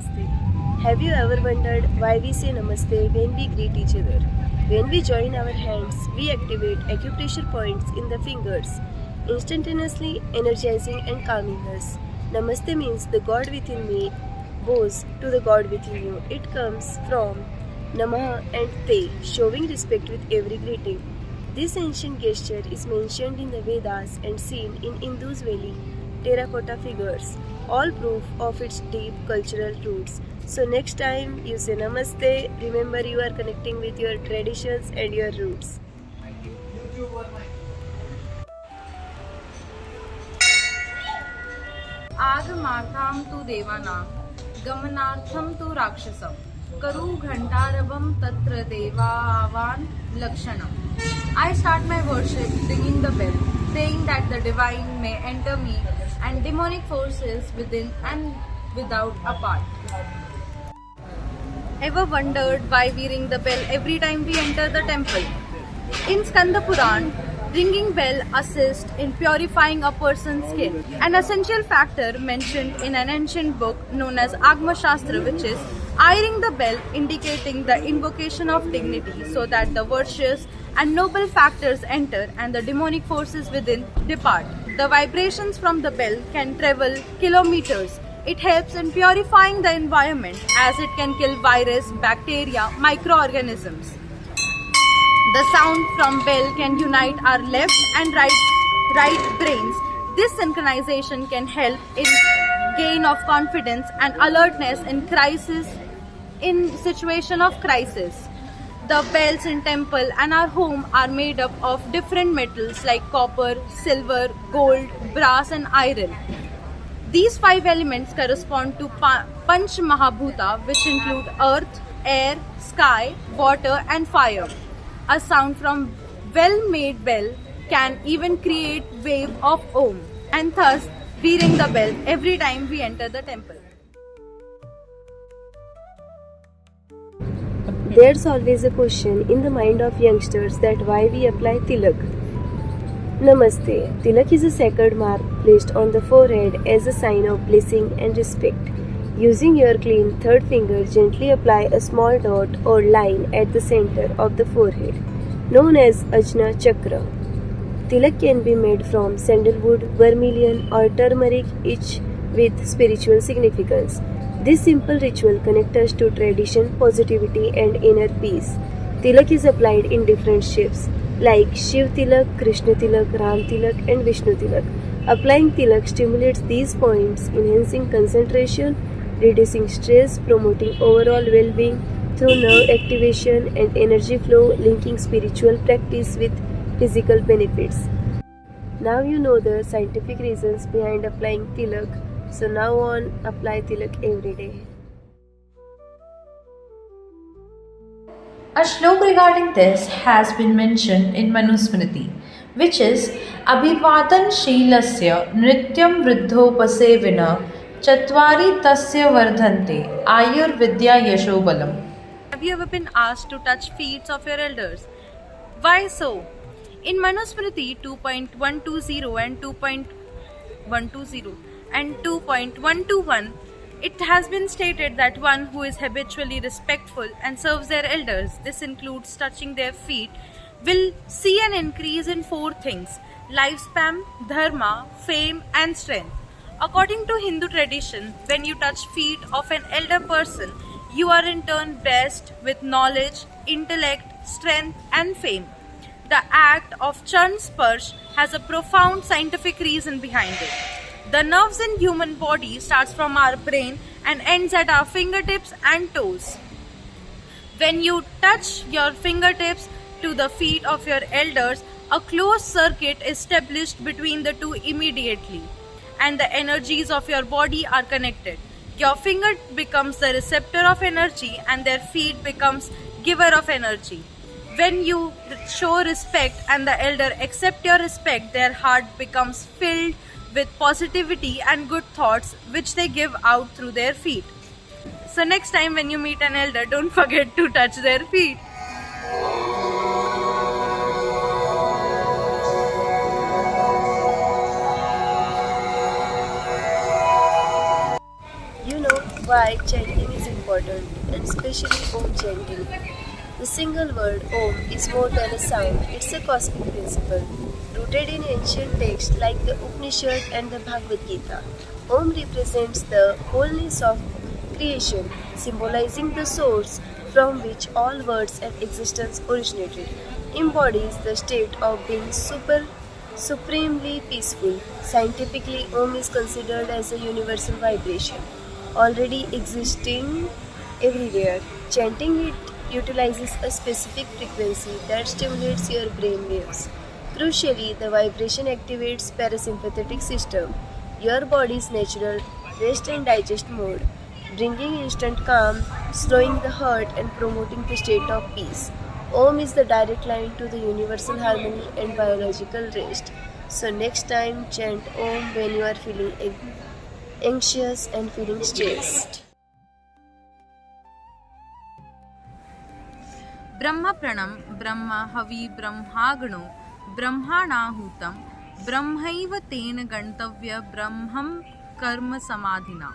Namaste. Have you ever wondered why we say Namaste when we greet each other? When we join our hands, we activate acupressure points in the fingers, instantaneously energizing and calming us. Namaste means the God within me bows to the God within you. It comes from Namaha and Te, showing respect with every greeting. This ancient gesture is mentioned in the Vedas and seen in Indus Valley terracotta figures, all proof of its deep cultural roots. So, next time you say Namaste, remember you are connecting with your traditions and your roots. आगमार्थं तु देवानां गमनार्थं तु राक्षसं करु घंटारवं तत्र देवावान लक्षणम्. I start my worship ringing the bell, praying that the divine may enter me and demonic forces within and without apart. Ever wondered why we ring the bell every time we enter the temple? In Skanda Puran, ringing bell assists in purifying a person's skin. An essential factor mentioned in an ancient book known as Agma Shastra, which is I ring the bell, indicating the invocation of dignity so that the virtuous and noble factors enter and the demonic forces within depart. The vibrations from the bell can travel kilometers. It helps in purifying the environment as it can kill virus, bacteria, microorganisms. The sound from bell can unite our left and right brains. This synchronization can help in gain of confidence and alertness in situation of crisis. The bells in temple and our home are made up of different metals like copper, silver, gold, brass and iron. These 5 elements correspond to Panch Mahabhuta, which include earth, air, sky, water and fire. A sound from well-made bell can even create wave of Om, and thus we ring the bell every time we enter the temple. There's always a question in the mind of youngsters that why we apply tilak. Namaste. Tilak is a sacred mark placed on the forehead as a sign of blessing and respect. Using your clean third finger, gently apply a small dot or line at the center of the forehead, known as Ajna Chakra. Tilak can be made from sandalwood, vermilion, or turmeric, each with spiritual significance. This simple ritual connects us to tradition, positivity, and inner peace. Tilak is applied in different shapes like Shiv Tilak, Krishna Tilak, Ram Tilak, and Vishnu Tilak. Applying tilak stimulates these points, enhancing concentration, reducing stress, promoting overall well-being through nerve activation and energy flow, linking spiritual practice with physical benefits. Now you know the scientific reasons behind applying tilak, so now on, apply tilak every day. A shlok regarding this has been mentioned in Manusmriti, which is Abhivadan Shilasya Nrityam Vriddhopasevina Chatvari Tasya Vardhante Ayurvidya Yashobalam. Have you ever been asked to touch feet of your elders? Why so? In Manusmriti 2.120 and 2.121, it has been stated that one who is habitually respectful and serves their elders, this includes touching their feet, will see an increase in 4 things: lifespan, dharma, fame and strength. According to Hindu tradition, when you touch feet of an elder person, you are in turn blessed with knowledge, intellect, strength and fame. The act of Charn Sparsh has a profound scientific reason behind it. The nerves in human body starts from our brain and ends at our fingertips and toes. When you touch your fingertips to the feet of your elders, a closed circuit is established between the two immediately, and the energies of your body are connected. Your finger becomes the receptor of energy and their feet becomes giver of energy. When you show respect and the elder accept your respect, their heart becomes filled with positivity and good thoughts which they give out through their feet. So next time when you meet an elder, don't forget to touch their feet. You know why why chanting is important, and especially Om chanting. The single word Om is more than a sound, it's a cosmic principle. Rooted in ancient texts like the Upanishad and the Bhagavad Gita, Om represents the wholeness of creation, symbolizing the source from which all words and existence originated, embodies the state of being supremely peaceful. Scientifically, Om is considered as a universal vibration, already existing everywhere. Chanting it utilizes a specific frequency that stimulates your brain waves. Crucially, the vibration activates parasympathetic system, your body's natural rest and digest mode, bringing instant calm, slowing the heart and promoting the state of peace. Om is the direct line to the universal harmony and biological rest. So next time chant Om when you are feeling anxious and feeling stressed. Brahma Pranam, Brahma Havi Brahmagano, Brahmanahutam, Brahmaiva Tena Gantavya Brahmam Karma Samadhina.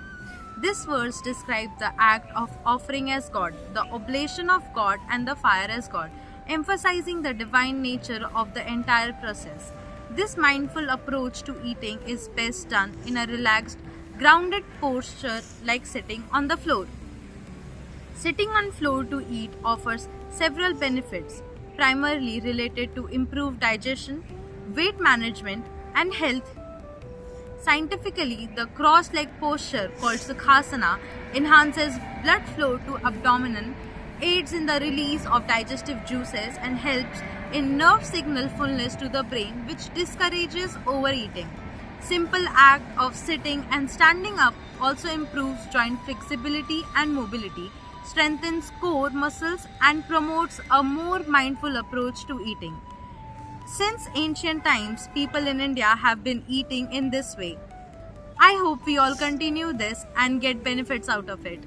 This verse describes the act of offering as God, the oblation of God, and the fire as God, emphasizing the divine nature of the entire process. This mindful approach to eating is best done in a relaxed, grounded posture like sitting on the floor. Sitting on floor to eat offers several benefits, primarily related to improved digestion, weight management, and health. Scientifically, the cross-leg posture called Sukhasana enhances blood flow to abdomen, aids in the release of digestive juices, and helps in nerve signal fullness to the brain, which discourages overeating. Simple act of sitting and standing up also improves joint flexibility and mobility, strengthens core muscles, and promotes a more mindful approach to eating. Since ancient times, people in India have been eating in this way. I hope we all continue this and get benefits out of it.